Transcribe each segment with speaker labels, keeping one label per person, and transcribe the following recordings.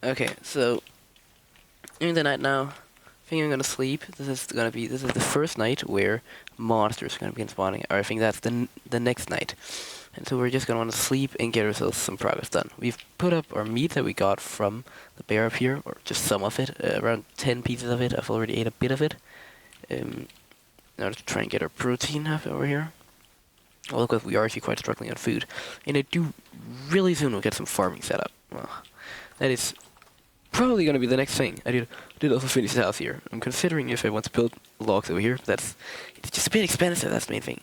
Speaker 1: Okay, so in the night now, I think I'm gonna sleep. This is the first night where monsters are gonna begin spawning, or I think that's the next night. And so we're just gonna want to sleep and get ourselves some progress done. We've put up our meat that we got from the bear up here, or just some of it, around 10 pieces of it. I've already ate a bit of it. In order to try and get our protein up over here. Well, because we are actually quite struggling on food. And I do really soon will get some farming set up. Well, that is probably going to be the next thing. I did also finish the house here. I'm considering if I want to build logs over here. It's just a bit expensive, that's the main thing.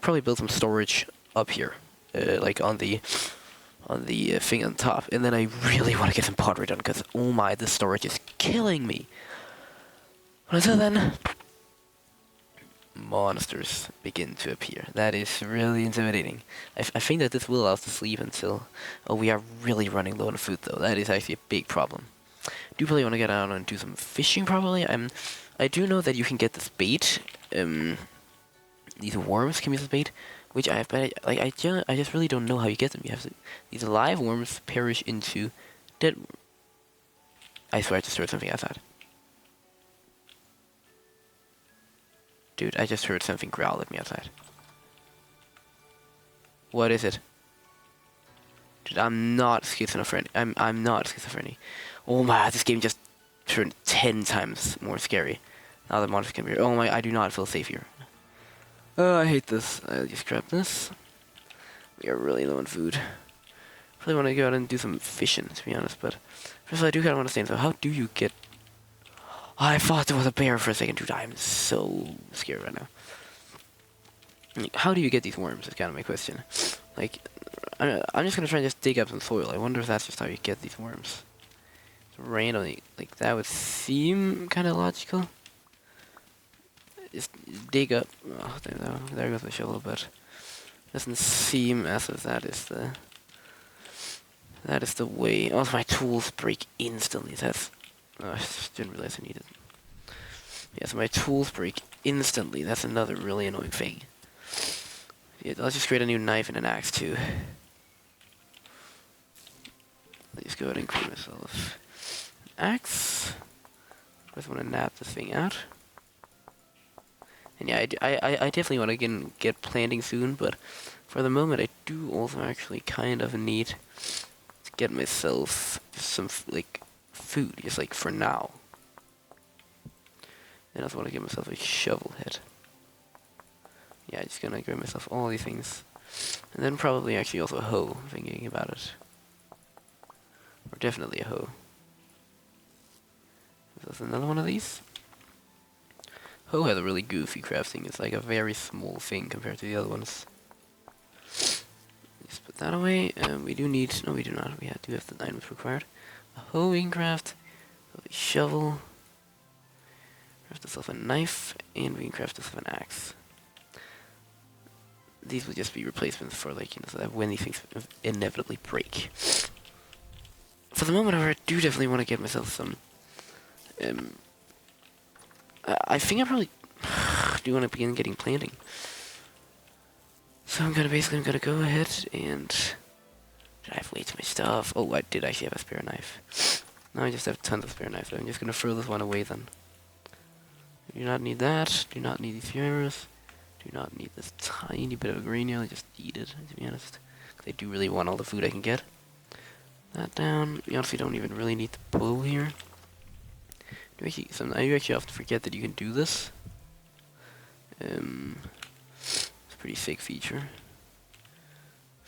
Speaker 1: Probably build some storage up here. Like on the thing on top. And then I really want to get some pottery done, because oh my, the storage is killing me. But until then, monsters begin to appear. That is really intimidating. I think that this will allow us to sleep until... Oh, we are really running low on food, though. That is actually a big problem. Do probably want to get out and do some fishing, probably. I do know that you can get this bait. These worms can be this bait, which I just really don't know how you get them. You have to... These live worms perish into dead... I swear I just heard something outside. Dude, I just heard something growl at me outside. What is it? Dude, I'm not schizophrenic. I'm not schizophrenic. Oh my, this game just turned 10 times more scary. Now the monsters come here. Oh my, I do not feel safe here. Oh, I hate this. I'll just grab this. We are really low on food. Really want to go out and do some fishing, to be honest, but first of all, I do kind of understand. So how do you get... I thought there was a bear for a second, dude. I'm so scared right now. Like, how do you get these worms? Is kind of my question. Like, I'm just gonna try and just dig up some soil. I wonder if that's just how you get these worms. Randomly, like that would seem kind of logical. Just dig up. Oh, there goes the shovel, but doesn't seem as if that is the way. Also, my tools break instantly. That's... Oh, I just didn't realize I needed... Yeah, so my tools break instantly. That's another really annoying thing. Yeah, let's just create a new knife and an axe, too. Let's just go ahead and create myself an axe. Just want to nap this thing out. And yeah, I definitely want to get planting soon, but for the moment, I do also actually kind of need to get myself some, like... food, just like for now. And I also want to give myself a shovel head. Yeah, just gonna grab myself all these things. And then probably actually also a hoe, thinking about it. Or definitely a hoe. There's another one of these. Hoe has a really goofy crafting. It's like a very small thing compared to the other ones. Just put that away. We do need... No, we do not. We do have the items required. A hoe we can craft. A shovel. Craft ourselves a knife. And we can craft ourselves an axe. These will just be replacements for, like, you know, so that when these things inevitably break. For the moment, however, I do definitely want to get myself some... I think I probably do want to begin getting planting. So I'm gonna go ahead and... Did I have way too much stuff? Oh, I did actually have a spare knife. Now I just have tons of spare knives. So I'm just gonna throw this one away then. Do not need that. Do not need these arrows. Do not need this tiny bit of green yellow. Just eat it, to be honest. Because I do really want all the food I can get. That down. We honestly don't even really need the bow here. I actually often forget that you can do this. It's a pretty sick feature.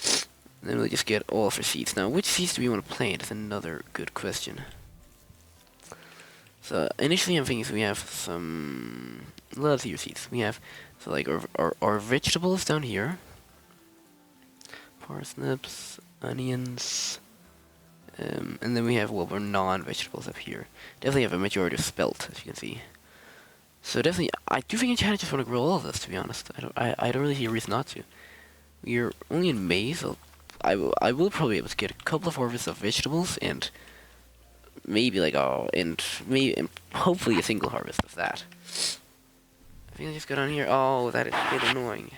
Speaker 1: And then we'll just get all of our seeds. Now, which seeds do we want to plant is another good question. So, initially I'm thinking we have some... Let's see your seeds. We have, so like, our vegetables down here. Parsnips, onions... and then we have, well, our non-vegetables up here. Definitely have a majority of spelt, as you can see. So definitely, I do think I kind of just want to grow all of this, to be honest. I don't really see a reason not to. We're only in May, so I will probably be able to get a couple of harvests of vegetables, and maybe like, and hopefully a single harvest of that. I think I just go down here. Oh, that is a bit annoying.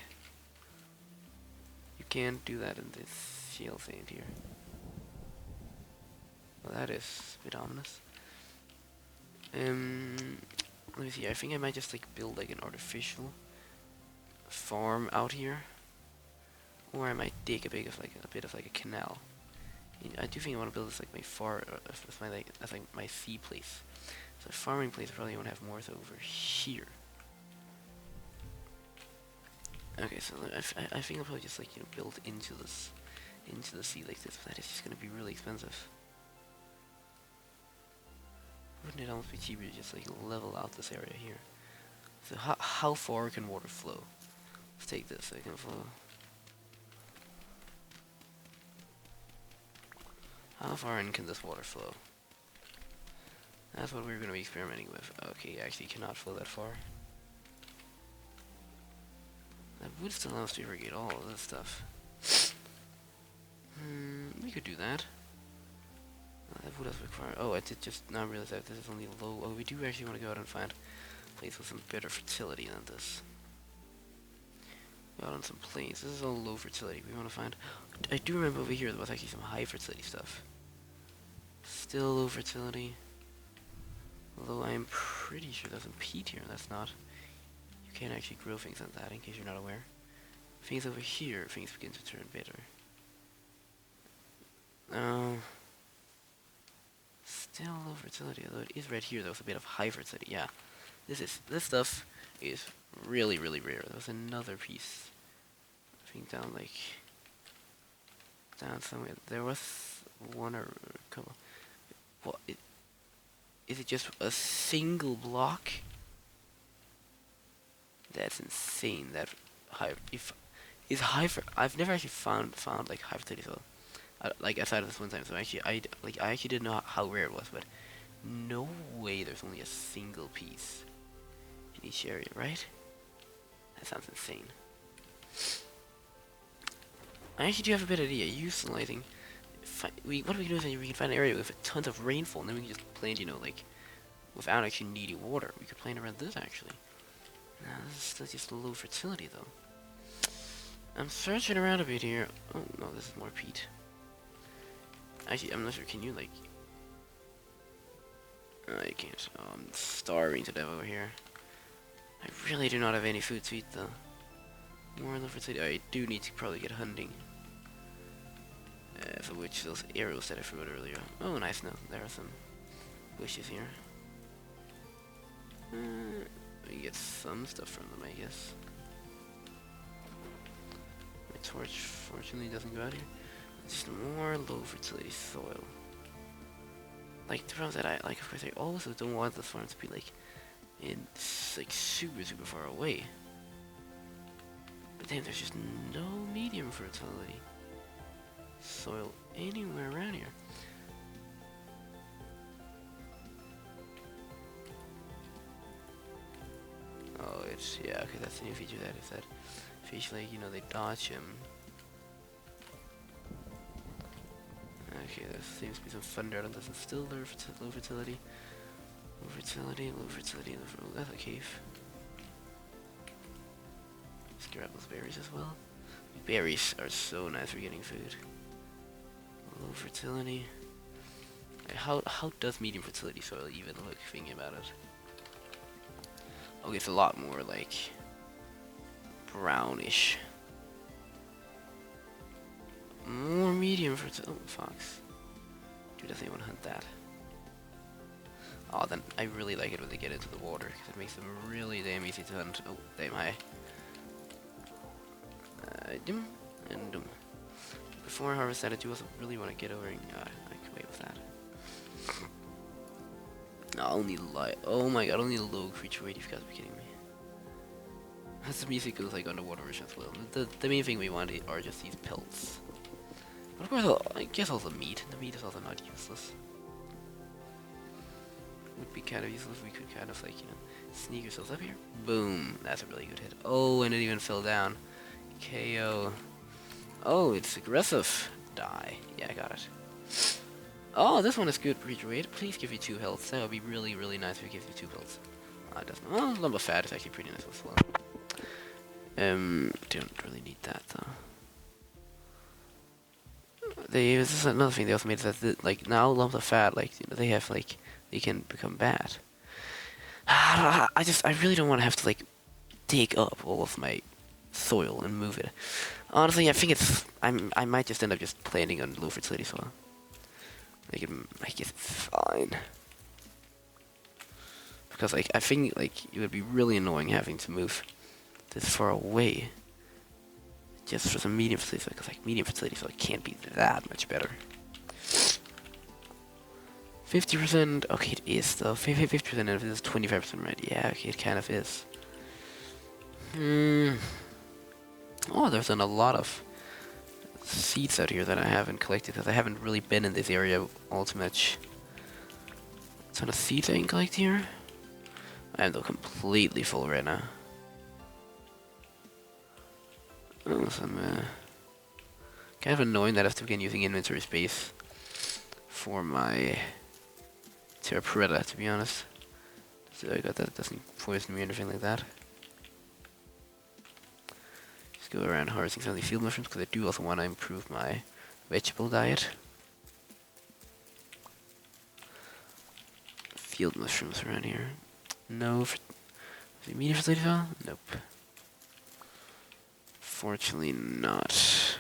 Speaker 1: You can't do that in this shale sand here. Well, that is a bit ominous. Let me see. I think I might just like build like an artificial farm out here, or I might dig a bit of like a canal. I do think I want to build this like my as like my sea place. So farming place I probably want to have more so over here. Okay, so I think I'll probably just like build into the sea like this, but that is just gonna be really expensive. Wouldn't it almost be cheaper to just like level out this area here? So how far can water flow? Let's take this. So it can flow. How far in can this water flow? That's what we're going to be experimenting with. Okay, actually cannot flow that far. That would still allow us to irrigate all of this stuff. We could do that. That would have required. Oh, I did just now realize that this is only low. Oh, we do actually want to go out and find a place with some better fertility than this. Go out on some plains. This is all low fertility. We want to find. I do remember over here there was actually some high fertility stuff. Still low fertility. Although I'm pretty sure there's some peat here. That's not. You can't actually grow things like that, in case you're not aware. Things over here, things begin to turn bitter. Still low fertility, although it is right here. There was a bit of high fertility. Yeah, this stuff is really rare. There was another piece. I think down somewhere. There was one or a couple. What? Is it just a single block? That's insane. That high. I've never actually found like high fertility. So, like aside of this one time. So actually, I actually didn't know how rare it was, but no way. There's only a single piece in each area, right? That sounds insane. I actually do have a bit of idea. Use the lighting. What we can do is we can find an area with tons of rainfall, and then we can just plant, like, without actually needing water. We could plant around this, actually. Now, this is still just low fertility, though. I'm searching around a bit here. Oh, no, this is more peat. Actually, I'm not sure. Can you, like... I can't. Oh, I'm starving to death over here. I really do not have any food to eat, though. More low fertility. I do need to probably get hunting. For which those arrows that I threw out earlier. Oh, nice. No, there are some bushes here. We get some stuff from them, I guess. My torch, fortunately, doesn't go out here. Just more low fertility soil. Like the problem that of course, I also don't want this farm to be like super far away. But damn, there's just no medium fertility soil anywhere around here. Oh, it's, yeah, okay, that's the new feature that is that fish, like, they dodge him. Okay, there seems to be some thunder on this. It's still low fertility. Low fertility. Oh, that's a cave. Let's grab those berries as well. Berries are so nice for getting food. Low fertility. How does medium fertility soil even look, thinking about it? Okay, it's a lot more like brownish. More medium fertility. Oh, fox. Dude, doesn't even want to hunt that. Oh, then I really like it when they get into the water, because it makes them really damn easy to hunt. Oh, damn high. Dum and dum. Before I harvest that, I do also really want to get over and I can wait with that. No, only light. Oh my god, only low creature weight. You've got to be kidding me. That's the music goes like underwater version as well. The main thing we want are just these pelts. But of course, I guess also meat. The meat is also not useless. Would be kind of useless if we could kind of like, sneak ourselves up here. Boom. That's a really good hit. Oh, and it even fell down. KO. Oh, it's aggressive. Die. Yeah, I got it. Oh, this one is good, creature weight. Please give you 2 health. That would be really nice if it gives you 2 health. It doesn't. Oh, lump of fat is actually pretty nice as well. Don't really need that though. this is another thing they also made is that like now lumps of fat, like they have like they can become bad. I really don't want to have to like dig up all of my soil and move it. Honestly, I think I might just end up just planting on low fertility soil. I guess it's fine. Because like I think like it would be really annoying having to move this far away just for some medium fertility soil. Because like medium fertility soil can't be that much better. 50%. Okay, it is though. 50%, and if it is 25% right, yeah, okay, it kind of is. Oh, there's a lot of seeds out here that I haven't collected because I haven't really been in this area all too much. A ton of seeds I can collect here. I am though completely full right now. Oh, some kind of annoying that I have to begin using inventory space for my Terrapreta, to be honest. So I got that it doesn't poison me or anything like that. Just go around harvesting some of the field mushrooms because I do also want to improve my vegetable diet. Field mushrooms around here. No. Is it medium fertility soil? Nope. Fortunately not. There's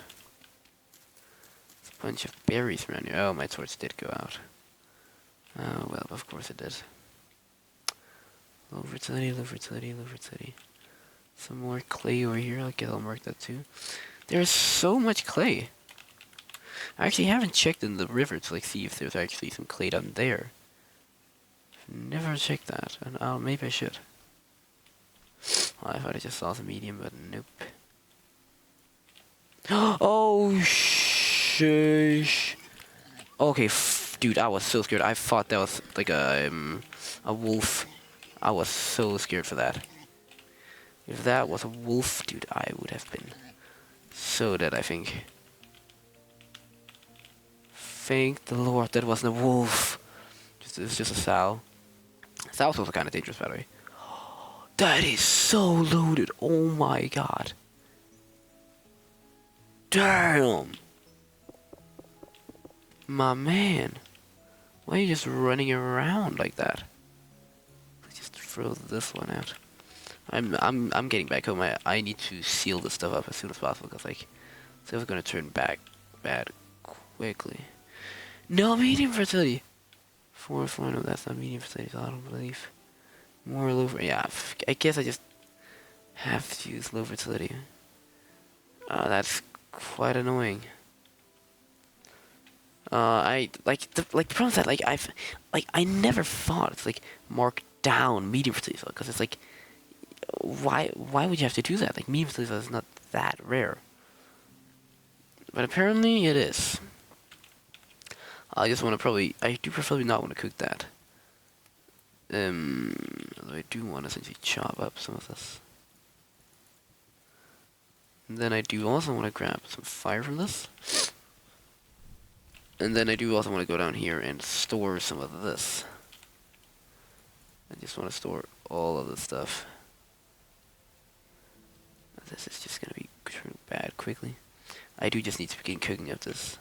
Speaker 1: a bunch of berries around here. Oh, my torch did go out. Oh, well, of course it did. Low fertility, low fertility, low fertility. Some more clay over here. I guess I'll mark that too. There's so much clay. I actually haven't checked in the river to like see if there's actually some clay down there. Never checked that, and maybe I should. Well, I thought I just saw the medium, but nope. Oh, shush. Okay, dude, I was so scared. I thought that was like a wolf. I was so scared for that. If that was a wolf, dude, I would have been so dead, I think. Thank the Lord that wasn't a wolf. It's just a sow. Sows also kind of dangerous, by the way. That is so loaded. Oh my god. Damn. My man. Why are you just running around like that? Let's just throw this one out. I'm getting back home. I need to seal this stuff up as soon as possible because like it's gonna turn back bad quickly. No medium fertility. 4, no, that's not medium fertility. I don't believe. More low. Yeah, I guess I just have to use low fertility. That's quite annoying. I the problem is that I never thought it's like mark down medium fertility because it's like why would you have to do that? Like medium fertility is not that rare, but apparently it is. I just want to I do preferably not want to cook that. Although I do want to essentially chop up some of this. And then I do also want to grab some fire from this. And then I do also want to go down here and store some of this. I just want to store all of this stuff. This is just going to be turned bad quickly. I do just need to begin cooking up this.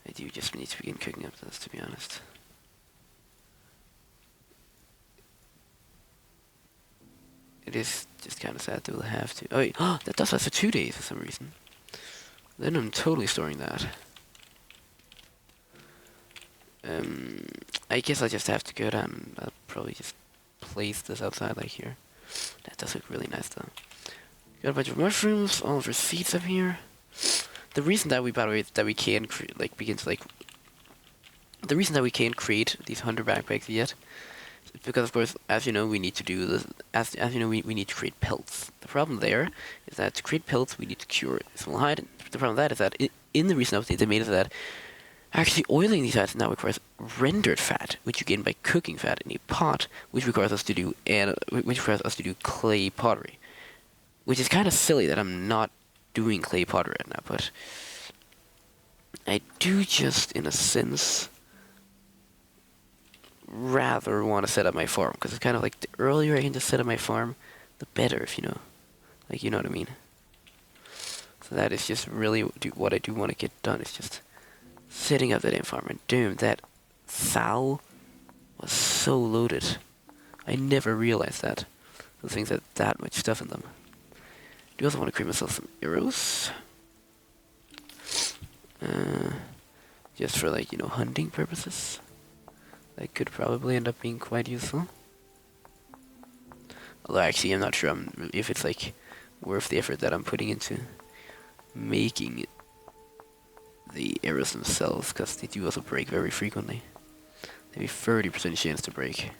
Speaker 1: I do just need to begin cooking up this, to be honest. It is just kind of sad that we'll have to. Oh, wait. That does last for 2 days for some reason. Then I'm totally storing that. I guess I just have to go down and I'll probably just place this outside like here. That does look really nice though. Got a bunch of mushrooms, all of our seeds up here. The reason that we, by the way, that we can the reason that we can't create these hunter backpacks yet is because, of course, as you know, we need to do this. As you know, we need to create pelts. The problem there is that to create pelts, we need to cure small hide. The problem with that is that in the recent update, they made it so that actually oiling these hides now requires rendered fat, which you gain by cooking fat in a pot, which requires us to do clay pottery, which is kind of silly that I'm not doing clay pottery right now, but I do just, in a sense, rather want to set up my farm, because it's kind of like the earlier I can just set up my farm, the better, if you know. Like, you know what I mean. So that is just really what I do want to get done, is just setting up that damn farm. And damn, that foul was so loaded. I never realized that. Those things had that much stuff in them. Do also want to create myself some arrows. Just for, like, you know, hunting purposes. That could probably end up being quite useful. Although actually I'm not sure if it's like worth the effort that I'm putting into making the arrows themselves, because they do also break very frequently. Maybe 30% chance to break.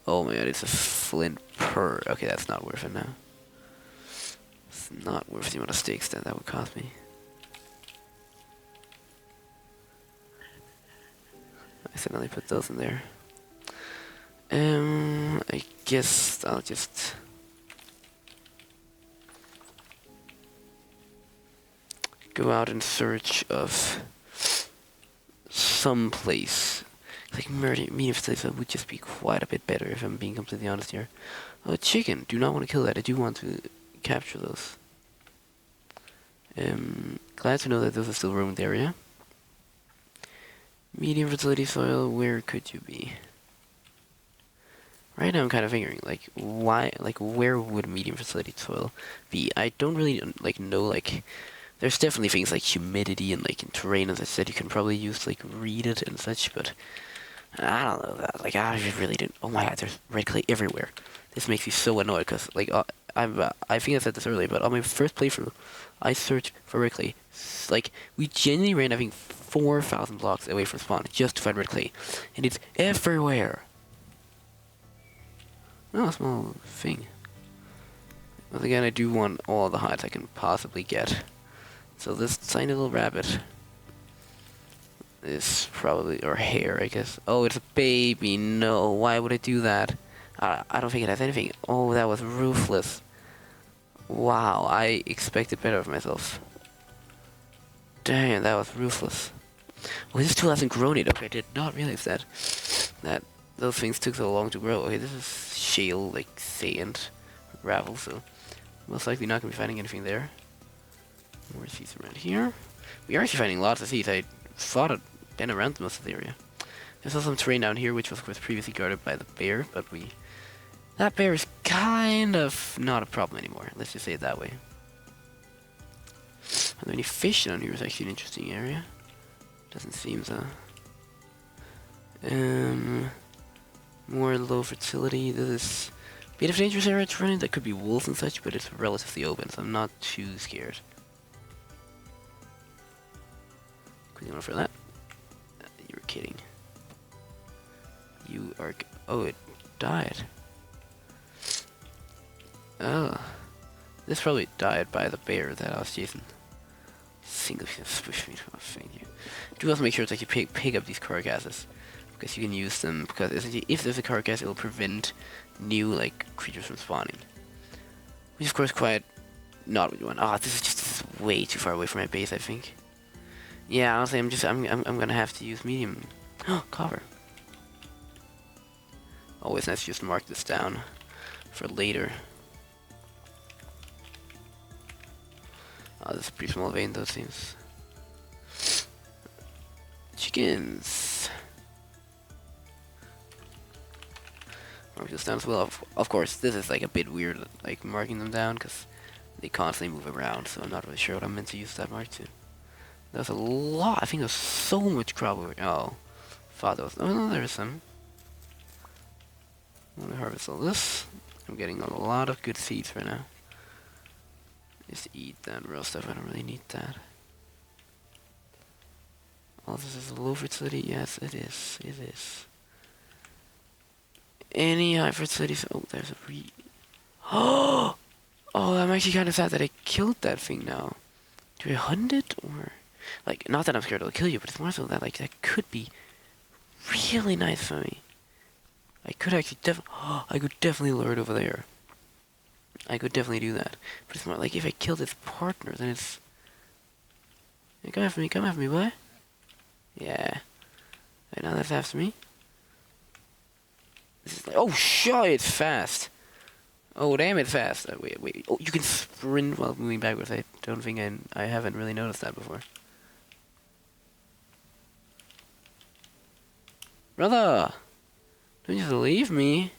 Speaker 1: Oh my god, it's a flint per. Okay, that's not worth it now. It's not worth the amount of stakes that would cost me. I accidentally put those in there. I guess I'll just go out in search of some place. Like medium place would just be quite a bit better, if I'm being completely honest here. Oh, chicken! Do not want to kill that. I do want to capture those. Glad to know that those are still roamed area. Medium fertility soil. Where could you be? Right now, I'm kind of figuring, like, why, like, where would medium fertility soil be? I don't really like know, like. There's definitely things like humidity and like in terrain, as I said, you can probably use like read it and such, but I don't know that. Like I just really didn't. Oh my god, there's red clay everywhere. This makes me so annoyed because like I think I said this earlier, but on my first playthrough, I searched for red clay. Like we genuinely ran, I think, 4,000 blocks away from spawn just to find red clay, and it's everywhere. Oh, a small thing. Once again, I do want all the hides I can possibly get. So this tiny little rabbit is probably, or hare, I guess. Oh, it's a baby. No, why would I do that? I don't think it has anything. Oh, that was ruthless. Wow, I expected better of myself. Damn, that was ruthless. Well, this tool hasn't grown yet. Okay, I did not realize that. That those things took so long to grow. Okay, this is shale, like sand, gravel, so most likely not gonna be finding anything there. More seeds around here. We are actually finding lots of seeds. I thought I'd been around most of the area. There's also some terrain down here, which was of course previously guarded by the bear, but that bear is kind of not a problem anymore. Let's just say it that way. Are there any fish down here? Is actually an interesting area. Doesn't seem so. More low fertility. This is a bit of a dangerous area to run in. There could be wolves and such, but it's relatively open, so I'm not too scared. Quickly for that. You were kidding. You are. Oh, it died. Oh, this probably died by the bear that I was chasing. Single push me. Thank you. Do also make sure that you pick up these carcasses, because you can use them. Because essentially, if there's a carcass, it will prevent new like creatures from spawning. Which is of course quite not what you want. Ah, this is way too far away from my base, I think. Yeah, honestly, I'm gonna have to use medium. Oh, copper. Always nice to just mark this down for later. Oh, this is a pretty small vein, though, it seems. Chickens. Mark this down as well. Of course, this is like a bit weird, like marking them down, because they constantly move around, so I'm not really sure what I'm meant to use that mark to. There's a lot. I think there's so much crop over. Oh, thought there was. Oh no, there is some. I'm gonna harvest all this. I'm getting a lot of good seeds right now. Just eat that raw stuff. I don't really need that. All this is low fertility. Yes, it is. It is. Any high fertility? Oh, there's a re. Oh, I'm actually kind of sad that I killed that thing now. Do I hunt it or? Like, not that I'm scared it'll kill you, but it's more so that, like, that could be really nice for me. I could actually I could definitely lure it over there. I could definitely do that. But it's more like if I kill its partner, then it's... Hey, come after me, boy. Yeah. Right now that's after me. This is like, oh shit, it's fast. Oh, damn it, fast. Wait. Oh, you can sprint while moving backwards. I don't think I haven't really noticed that before. Brother! Don't just leave me.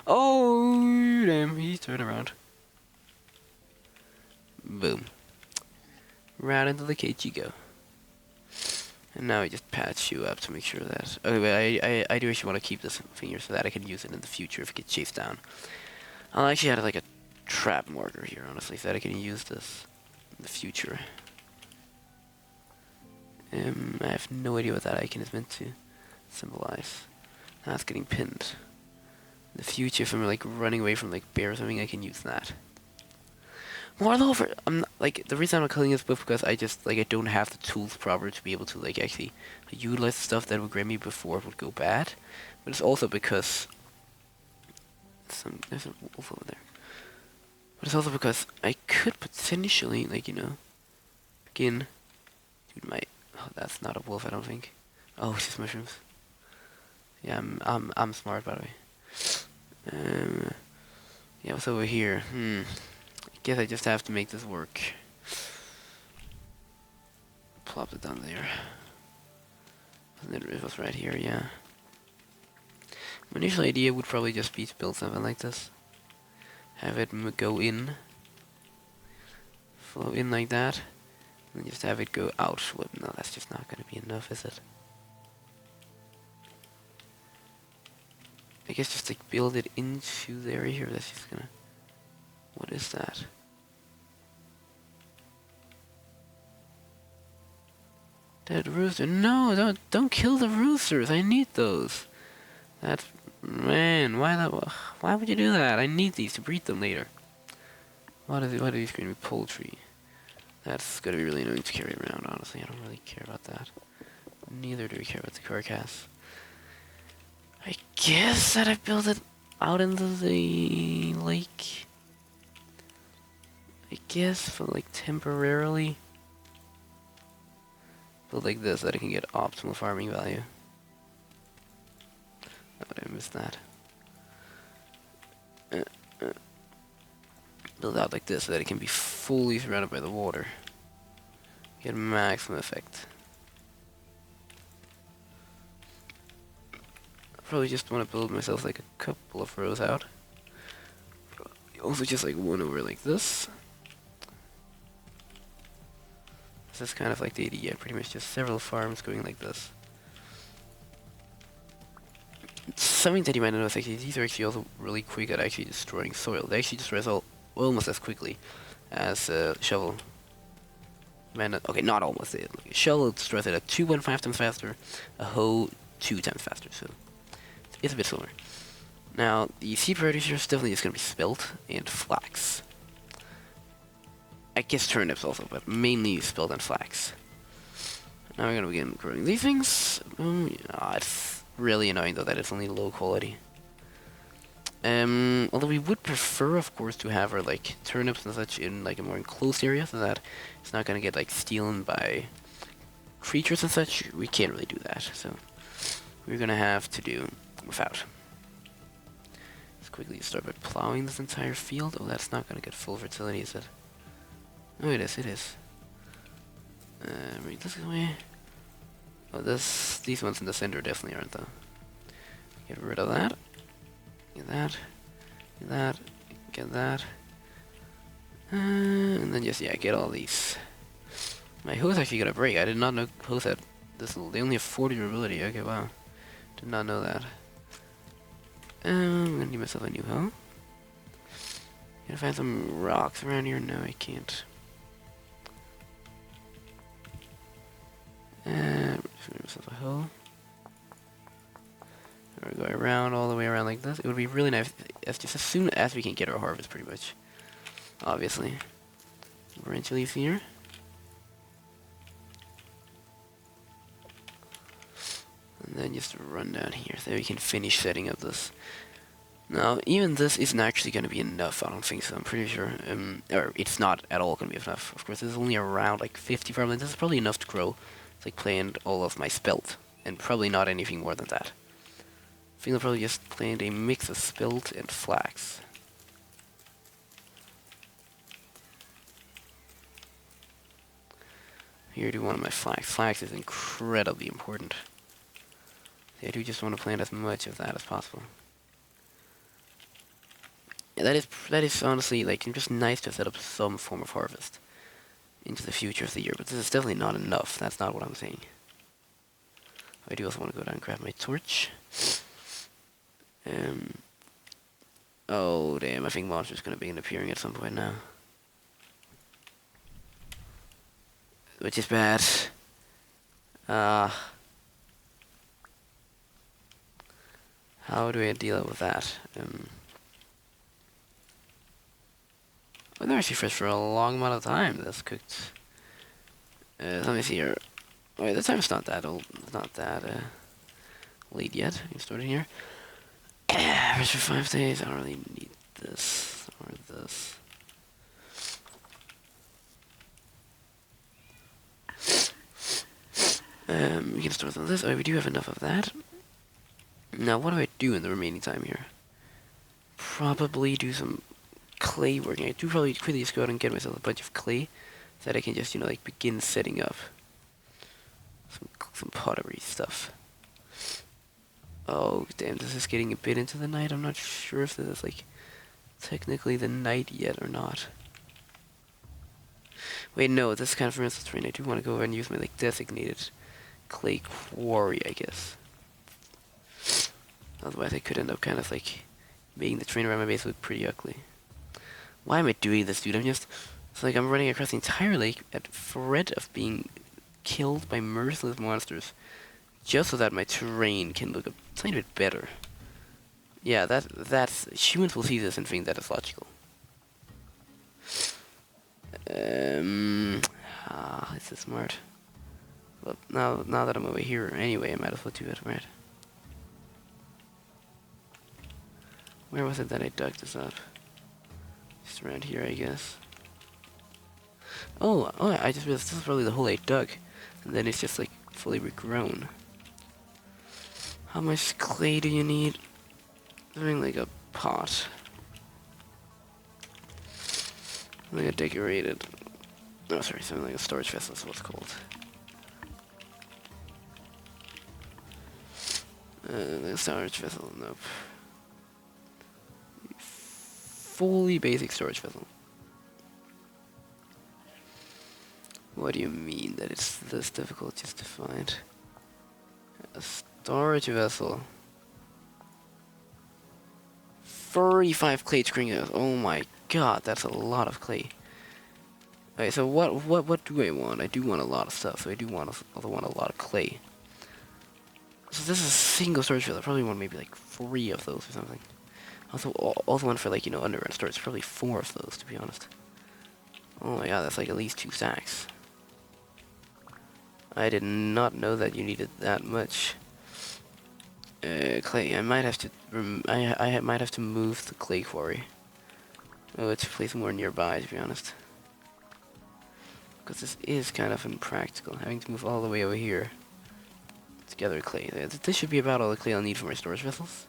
Speaker 1: Oh, damn, he's turned around. Boom. Right into the cage you go. And now I just patch you up to make sure that... Okay, wait, I do actually want to keep this finger so that I can use it in the future if it gets chased down. I'll actually add like a trap marker here, honestly, so that I can use this in the future. I have no idea what that icon is meant to symbolize. That's getting pinned. In the future, if I'm like running away from like bear or something, I can use that. Moreover, I'm not, like, the reason I'm not killing this book because I just like I don't have the tools proper to be able to like actually utilize the stuff that would grab me before it would go bad. But it's also because there's a wolf over there. But it's also because I could potentially, like, you know, begin. Dude, oh, that's not a wolf, I don't think. Oh, it's just mushrooms. Yeah, I'm smart, by the way. Yeah, what's over here? I guess I just have to make this work. Plop it down there. And then it was right here, yeah. My initial idea would probably just be to build something like this. Have it go in. Flow in like that. And just have it go out. Well, no, that's just not going to be enough, is it? I guess just like build it into there here. That's just gonna... What is that? Dead rooster. No, don't kill the roosters. I need those. That... Man, why would you do that? I need these to breed them later. What are these going to be? Poultry. That's going to be really annoying to carry around, honestly. I don't really care about that. Neither do we care about the carcass. I guess that I built it out into the lake. I guess for like temporarily. Build like this so that I can get optimal farming value. Oh, I missed that. Build out like this so that it can be fully surrounded by the water. Get maximum effect. Probably just want to build myself like a couple of rows out. Also just like one over like this. This is kind of like the idea, pretty much just several farms going like this. Something that you might notice, actually, these are actually also really quick at actually destroying soil. They actually destroy soil almost as quickly as a shovel. Okay, not almost. A shovel destroys it at 2.5 times faster, a hoe 2 times faster, so it's a bit slower. Now, the seed varieties here is definitely just going to be spelt and flax. I guess turnips also, but mainly spelt and flax. Now we're going to begin growing these things. It's really annoying though that it's only low quality. Although we would prefer, of course, to have our like turnips and such in like a more enclosed area, so that it's not going to get like stolen by creatures and such. We can't really do that, so we're going to have to do without. Let's quickly start by plowing this entire field. Oh, that's not going to get full fertility, is it? Oh, it is. Read this way. Oh, these ones in the center definitely aren't, though. Get rid of that. Get that. Get that. Get that. And then just, yeah, get all these. My hose actually got a break. I did not know hose had this. They only have 40 durability. Okay, wow. Did not know that. I'm gonna need myself a new hoe. Can I find some rocks around here? No, I can't. Just give myself a hoe. We're going around all the way around like this. It would be really nice just as soon as we can get our harvest, pretty much. Obviously. Branch leaves here. And then just run down here so we can finish setting up this. Now, even this isn't actually going to be enough, I don't think so, I'm pretty sure. Or it's not at all going to be enough. Of course, there's only around like 50 farmland. This is probably enough to grow, like, plant all of my spelt. And probably not anything more than that. I think I'll probably just plant a mix of spelt and flax. Here I do one of my flags. Flags is incredibly important. I do just want to plant as much of that as possible. Yeah, that is honestly like just nice to set up some form of harvest into the future of the year, but this is definitely not enough. That's not what I'm saying. I do also want to go down and grab my torch. Oh damn! I think monster's gonna begin appearing at some point now, which is bad. How do I deal with that? I've never seen fish for a long amount of time. That's cooked. Let me see here. Wait, the time's not that old. Not that late yet. You started here. Fish for 5 days. I don't really need this or this. We can start on this. Oh, we do have enough of that. Now, what do I do in the remaining time here? Probably do some clay working. I do probably quickly just go out and get myself a bunch of clay so that I can just, like begin setting up some pottery stuff. Oh, damn, this is getting a bit into the night. I'm not sure if this is, like, technically the night yet or not. Wait, no, this is kind of for instance terrain. I do want to go ahead and use my, like, designated clay quarry, I guess. Otherwise, I could end up kind of, like, making the terrain around my base look pretty ugly. Why am I doing this, dude? It's like I'm running across the entire lake at threat of being killed by merciless monsters, just so that my terrain can look a tiny bit better. Yeah, that's humans will see this and think that is logical. Is this smart? Well, now that I'm over here, anyway, I might as well do it, right? Where was it that I dug this up? Just around here, I guess. Oh, I just realized this is probably the hole I dug, and then it's just like fully regrown. How much clay do you need? Something like a pot. Like a decorated. Oh, sorry, something like a storage vessel is what it's called. The storage vessel, nope. Fully basic storage vessel. What do you mean that it's this difficult just to find? A storage vessel. 35 clay screen. Oh my god, that's a lot of clay. Okay, so what do I want? I do want a lot of stuff, so I do also want a lot of clay. So this is a single storage vessel. I probably want maybe like 3 of those or something. Also one for like, underground storage. Probably 4 of those, to be honest. Oh my god, that's like at least 2 stacks. I did not know that you needed that much clay. I might have to I might have to move the clay quarry. Oh, to place more nearby, to be honest. Because this is kind of impractical, having to move all the way over here to gather clay. This should be about all the clay I'll need for my storage vessels.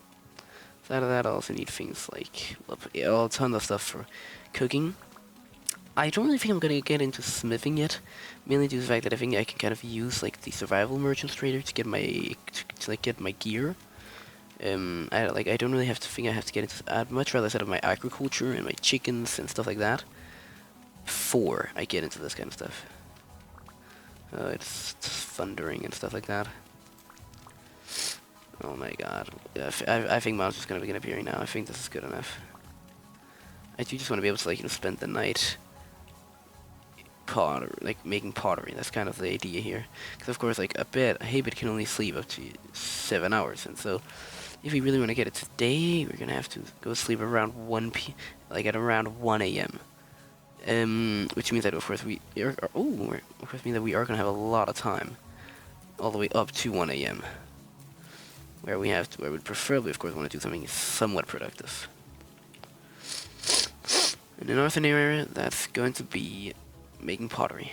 Speaker 1: So out of that, I also need things like a ton of stuff for cooking. I don't really think I'm gonna get into smithing yet, mainly due to the fact that I think I can kind of use like the survival merchants trader to get my get my gear. I don't really have to think I have to get into. I'd much rather set up my agriculture and my chickens and stuff like that before I get into this kind of stuff. It's thundering and stuff like that. Oh my god. I think monster's gonna begin appearing now. I think this is good enough. I do just want to be able to spend the night making pottery. That's kind of the idea here. Because of course, a habit can only sleep up to 7 hours, and so if we really want to get it today, we're gonna have to go sleep around at around 1 a.m. Which means that of course we are gonna have a lot of time, all the way up to 1 a.m. where we would preferably, of course, want to do something somewhat productive. In the northern area, that's going to be making pottery.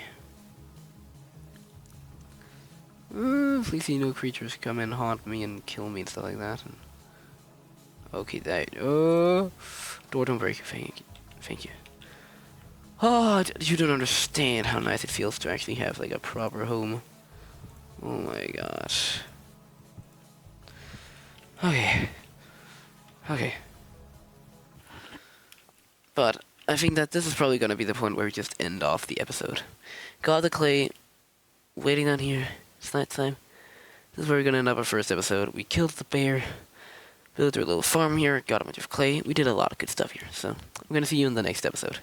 Speaker 1: Please see no creatures come and haunt me and kill me and stuff like that. Okay, door don't break. Thank you. Oh, you don't understand how nice it feels to actually have like a proper home. Oh my gosh. Okay. Okay. But I think that this is probably going to be the point where we just end off the episode. Got the clay waiting on here. It's night time. This is where we're going to end up our first episode. We killed the bear. Built our little farm here. Got a bunch of clay. We did a lot of good stuff here. So I'm going to see you in the next episode.